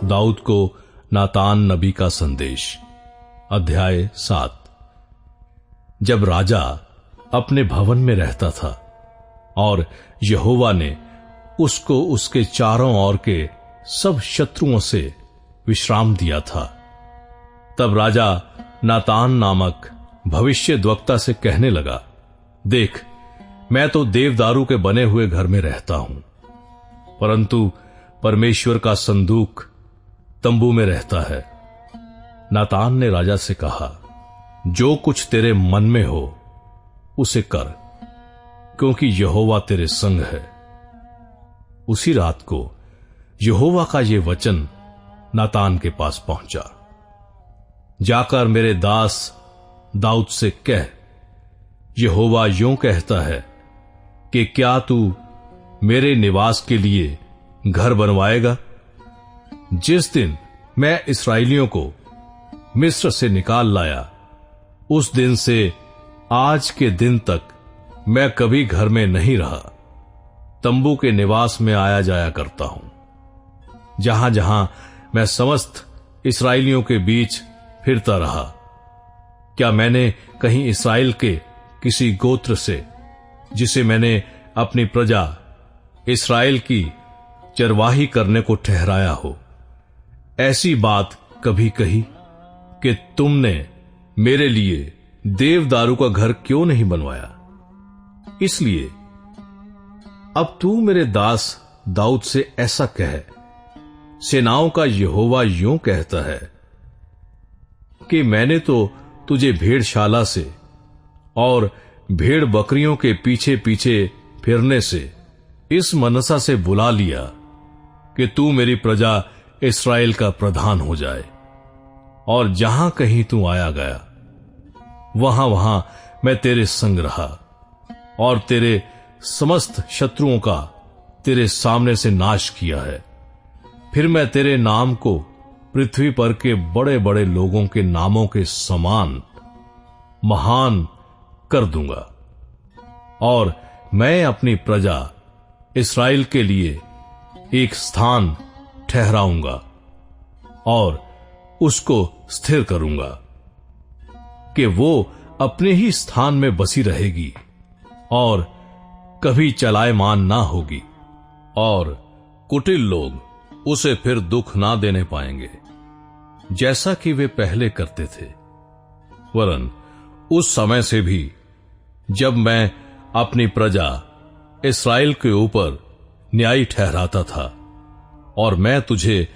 दाऊद को नातान नबी का संदेश। अध्याय 7। जब राजा अपने भवन में रहता था और यहोवा ने उसको उसके चारों ओर के सब शत्रुओं से विश्राम दिया था, तब राजा नातान नामक भविष्यद्वक्ता से कहने लगा, देख, मैं तो देवदारू के बने हुए घर में रहता हूं, परंतु परमेश्वर का संदूक तंबू में रहता है। नातान ने राजा से कहा, जो कुछ तेरे मन में हो उसे कर, क्योंकि यहोवा तेरे संग है। उसी रात को यहोवा का ये वचन नातान के पास पहुंचा, जाकर मेरे दास दाऊद से कह, यहोवा यूं कहता है कि क्या तू मेरे निवास के लिए घर बनवाएगा? जिस दिन मैं इस्राएलियों को मिस्र से निकाल लाया, उस दिन से आज के दिन तक मैं कभी घर में नहीं रहा, तंबू के निवास में आया जाया करता हूं। जहां जहां मैं समस्त इस्राएलियों के बीच फिरता रहा, क्या मैंने कहीं इस्राएल के किसी गोत्र से, जिसे मैंने अपनी प्रजा इस्राएल की चरवाही करने को ठहराया हो, ऐसी बात कभी कही कि तुमने मेरे लिए देवदारू का घर क्यों नहीं बनवाया? इसलिए अब तू मेरे दास दाऊद से ऐसा कह, सेनाओं का यहोवा यूं कहता है कि मैंने तो तुझे भेड़शाला से और भेड़ बकरियों के पीछे पीछे फिरने से इस मनसा से बुला लिया कि तू मेरी प्रजा इस्राएल का प्रधान हो जाए, और जहां कहीं तू आया गया वहां वहां मैं तेरे संग रहा और तेरे समस्त शत्रुओं का तेरे सामने से नाश किया है। फिर मैं तेरे नाम को पृथ्वी पर के बड़े बड़े लोगों के नामों के समान महान कर दूंगा, और मैं अपनी प्रजा इस्राएल के लिए एक स्थान ठहराऊंगा और उसको स्थिर करूंगा कि वो अपने ही स्थान में बसी रहेगी और कभी चलायमान ना होगी, और कुटिल लोग उसे फिर दुख ना देने पाएंगे, जैसा कि वे पहले करते थे। वरन उस समय से भी जब मैं अपनी प्रजा इस्राएल के ऊपर न्यायी ठहराता था, और मैं तुझे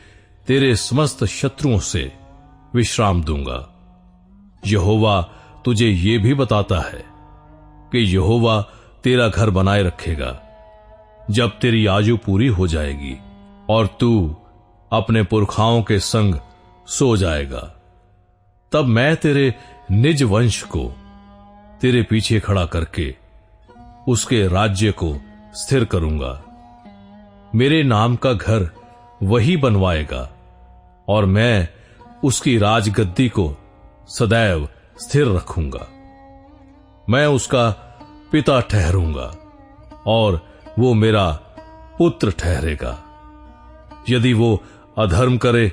तेरे समस्त शत्रुओं से विश्राम दूंगा। यहोवा तुझे ये भी बताता है कि यहोवा तेरा घर बनाए रखेगा जब तेरी आयु पूरी हो जाएगी और तू अपने पुरखाओं के संग सो जाएगा। तब मैं तेरे निज वंश को तेरे पीछे खड़ा करके उसके राज्य को स्थिर करूंगा। मेरे नाम का घर वही बनवाएगा, और मैं उसकी राजगद्दी को सदैव स्थिर रखूंगा। मैं उसका पिता ठहरूंगा और वो मेरा पुत्र ठहरेगा। यदि वो अधर्म करे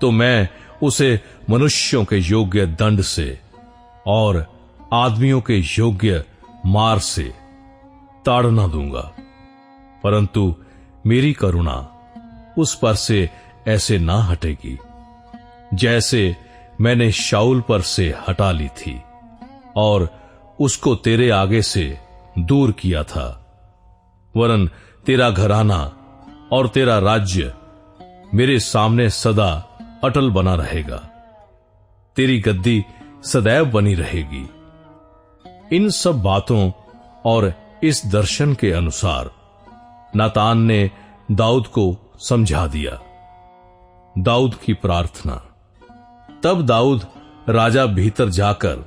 तो मैं उसे मनुष्यों के योग्य दंड से और आदमियों के योग्य मार से ताड़ना दूंगा, परंतु मेरी करुणा उस पर से ऐसे ना हटेगी जैसे मैंने शाऊल पर से हटा ली थी और उसको तेरे आगे से दूर किया था। वरन तेरा घराना और तेरा राज्य मेरे सामने सदा अटल बना रहेगा, तेरी गद्दी सदैव बनी रहेगी। इन सब बातों और इस दर्शन के अनुसार नातान ने दाऊद को समझा दिया। दाऊद की प्रार्थना। तब दाऊद राजा भीतर जाकर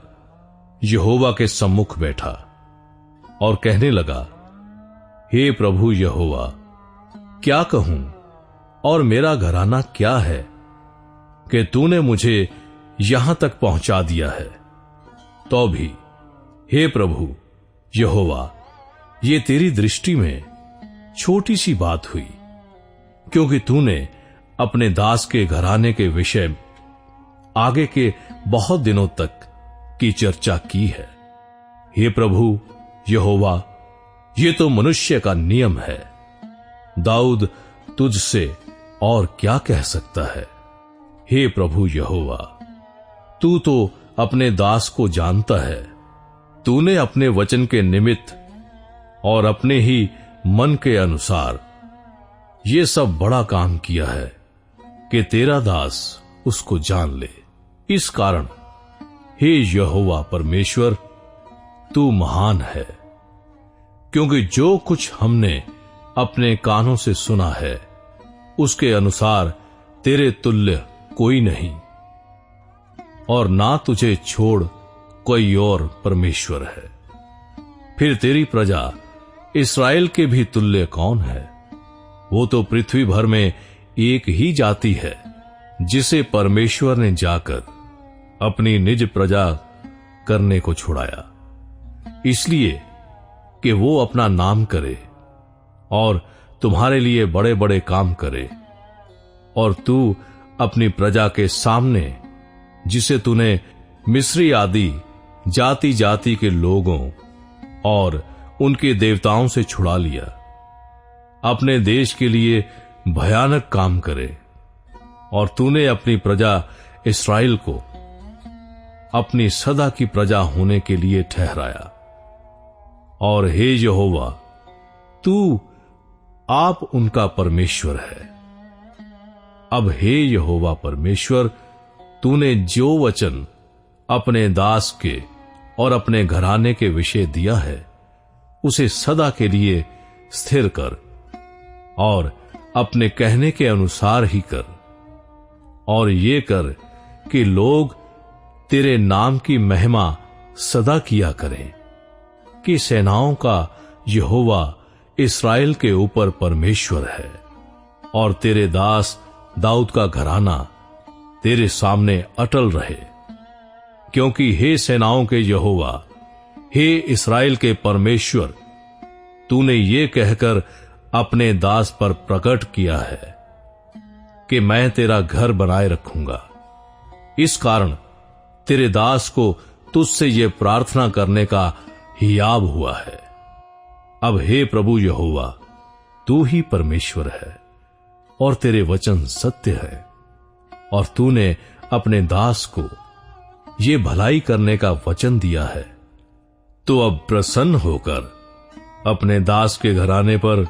यहोवा के सम्मुख बैठा और कहने लगा, हे प्रभु यहोवा, क्या कहूं और मेरा घराना क्या है कि तूने मुझे यहां तक पहुंचा दिया है। तो भी हे प्रभु यहोवा, ये तेरी दृष्टि में छोटी सी बात हुई, क्योंकि तूने अपने दास के घराने के विषय आगे के बहुत दिनों तक की चर्चा की है। हे प्रभु यहोवा, ये तो मनुष्य का नियम है। दाऊद तुझसे और क्या कह सकता है? हे प्रभु यहोवा, तू तो अपने दास को जानता है। तूने अपने वचन के निमित्त और अपने ही मन के अनुसार ये सब बड़ा काम किया है कि तेरा दास उसको जान ले। इस कारण हे यहोवा परमेश्वर, तू महान है, क्योंकि जो कुछ हमने अपने कानों से सुना है उसके अनुसार तेरे तुल्य कोई नहीं, और ना तुझे छोड़ कोई और परमेश्वर है। फिर तेरी प्रजा इस्राएल के भी तुल्य कौन है? वो तो पृथ्वी भर में एक ही जाति है जिसे परमेश्वर ने जाकर अपनी निज प्रजा करने को छुड़ाया, इसलिए कि वो अपना नाम करे और तुम्हारे लिए बड़े बड़े काम करे। और तू अपनी प्रजा के सामने, जिसे तूने मिस्री आदि जाति जाति के लोगों और उनके देवताओं से छुड़ा लिया, अपने देश के लिए भयानक काम करे। और तूने अपनी प्रजा इस्राएल को अपनी सदा की प्रजा होने के लिए ठहराया। और हे यहोवा, तू आप उनका परमेश्वर है। अब हे यहोवा परमेश्वर, तूने जो वचन अपने दास के और अपने घराने के विषय दिया है उसे सदा के लिए स्थिर कर, और अपने कहने के अनुसार ही कर। और ये कर कि लोग तेरे नाम की महिमा सदा किया करें, कि सेनाओं का यहोवा इस्राएल के ऊपर परमेश्वर है, और तेरे दास दाऊद का घराना तेरे सामने अटल रहे। क्योंकि हे सेनाओं के यहोवा, हे इस्राएल के परमेश्वर, तूने ये कहकर अपने दास पर प्रकट किया है कि मैं तेरा घर बनाए रखूंगा। इस कारण तेरे दास को तुझसे ये प्रार्थना करने का हियाब हुआ है। अब हे प्रभु यहोवा, तू ही परमेश्वर है और तेरे वचन सत्य है, और तूने अपने दास को ये भलाई करने का वचन दिया है। तो अब प्रसन्न होकर अपने दास के घराने पर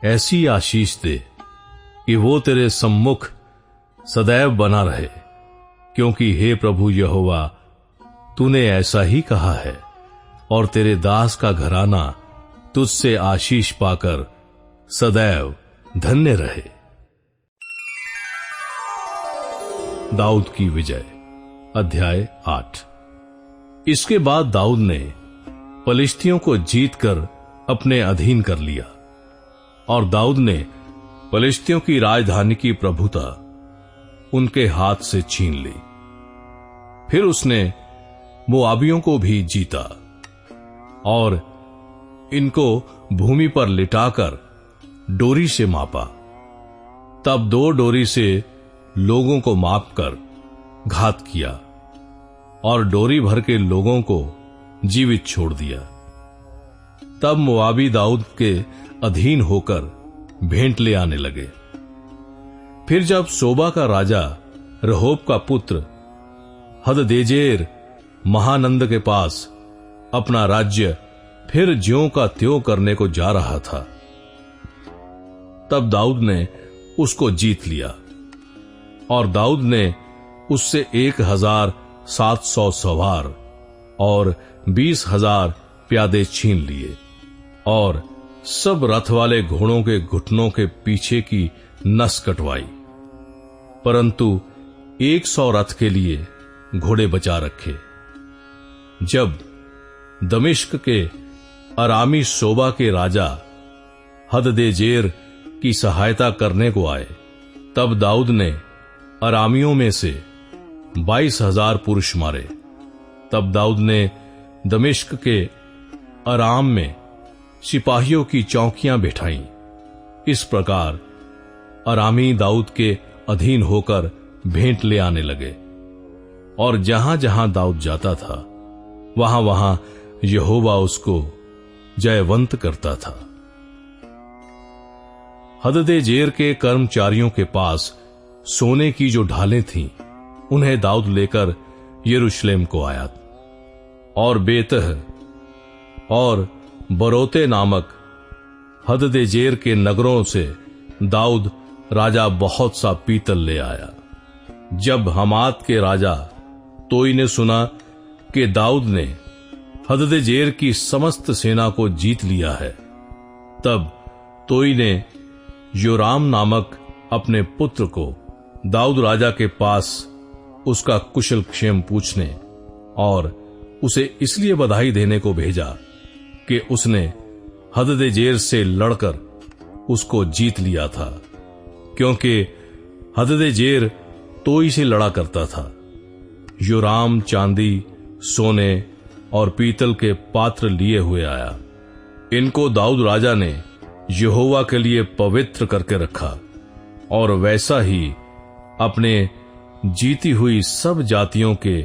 ऐसी आशीष दे कि वो तेरे सम्मुख सदैव बना रहे, क्योंकि हे प्रभु यहोवा, तूने ऐसा ही कहा है, और तेरे दास का घराना तुझसे आशीष पाकर सदैव धन्य रहे। दाऊद की विजय, अध्याय 8। इसके बाद दाऊद ने पलिश्तियों को जीतकर अपने अधीन कर लिया, और दाऊद ने पलिश्तियों की राजधानी की प्रभुता उनके हाथ से छीन ली। फिर उसने मोआबियों को भी जीता और इनको भूमि पर लिटाकर डोरी से मापा। तब 2 डोरी से लोगों को मापकर घात किया और डोरी भर के लोगों को जीवित छोड़ दिया। तब मोआबी दाऊद के अधीन होकर भेंट ले आने लगे। फिर जब सोबा का राजा रहोब का पुत्र हददेजेर महानंद के पास अपना राज्य फिर ज्यों का त्यों करने को जा रहा था, तब दाऊद ने उसको जीत लिया, और दाऊद ने उससे 1700 सवार और 20,000 प्यादे छीन लिए, और सब रथ वाले घोड़ों के घुटनों के पीछे की नस कटवाई, परंतु 100 रथ के लिए घोड़े बचा रखे। जब दमिश्क के अरामी सोबा के राजा हददेजेर की सहायता करने को आए, तब दाऊद ने अरामियों में से 22,000 पुरुष मारे। तब दाऊद ने दमिश्क के अराम में सिपाहियों की चौकियां बिठाईं। इस प्रकार अरामी दाऊद के अधीन होकर भेंट ले आने लगे, और जहां जहां दाऊद जाता था वहां वहां यहोवा उसको जयवंत करता था। हददेजेर के कर्मचारियों के पास सोने की जो ढालें थीं, उन्हें दाऊद लेकर यरूशलेम को आया, और बेतह और बरोते नामक हददेजेर के नगरों से दाऊद राजा बहुत सा पीतल ले आया। जब हमात के राजा तोई ने सुना कि दाऊद ने हददेजेर की समस्त सेना को जीत लिया है, तब तोई ने योराम नामक अपने पुत्र को दाऊद राजा के पास उसका कुशल क्षेम पूछने और उसे इसलिए बधाई देने को भेजा कि उसने हददेजेर से लड़कर उसको जीत लिया था, क्योंकि हददेजेर तोई से लड़ा करता था। योराम चांदी, सोने और पीतल के पात्र लिए हुए आया। इनको दाऊद राजा ने यहोवा के लिए पवित्र करके रखा, और वैसा ही अपने जीती हुई सब जातियों के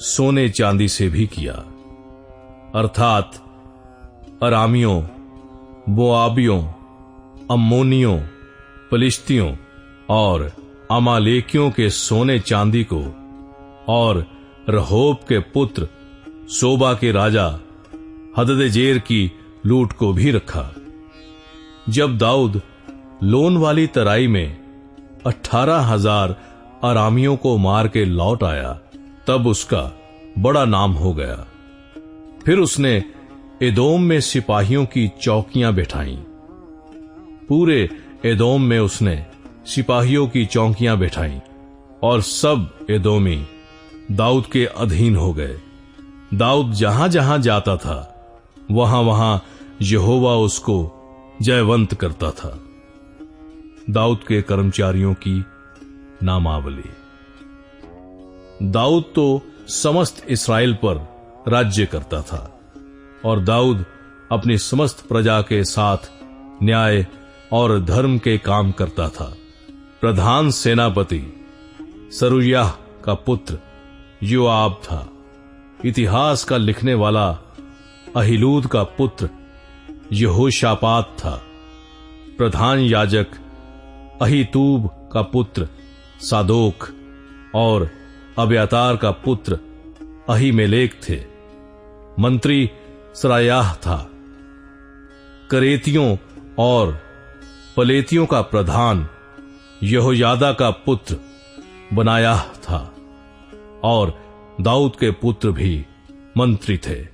सोने चांदी से भी किया, अर्थात अरामियों, मोआबियों, अम्मोनियों, पलिश्तियों और अमालेकियों के सोने चांदी को, और रहोब के पुत्र सोबा के राजा हददेजेर की लूट को भी रखा। जब दाऊद लोन वाली तराई में 18,000 अरामियों को मार के लौट आया, तब उसका बड़ा नाम हो गया। फिर उसने एदोम में सिपाहियों की चौकियां बिठाईं। पूरे एदोम में उसने सिपाहियों की चौकियां बिठाईं, और सब एदोमी दाऊद के अधीन हो गए। दाऊद जहां जहां जाता था वहां वहां यहोवा उसको जयवंत करता था। दाऊद के कर्मचारियों की नामावली। दाऊद तो समस्त इस्राएल पर राज्य करता था, और दाऊद अपनी समस्त प्रजा के साथ न्याय और धर्म के काम करता था। प्रधान सेनापति सरूयाह का पुत्र योआब था। इतिहास का लिखने वाला अहीलूद का पुत्र यहोशापात था। प्रधान याजक अहीतूब का पुत्र सादोक और अब्यातार का पुत्र अहीमेलेक थे। मंत्री सरायाह था। करेतियों और पलेतियों का प्रधान यहोयादा का पुत्र बनायाह था, और दाऊद के पुत्र भी मंत्री थे।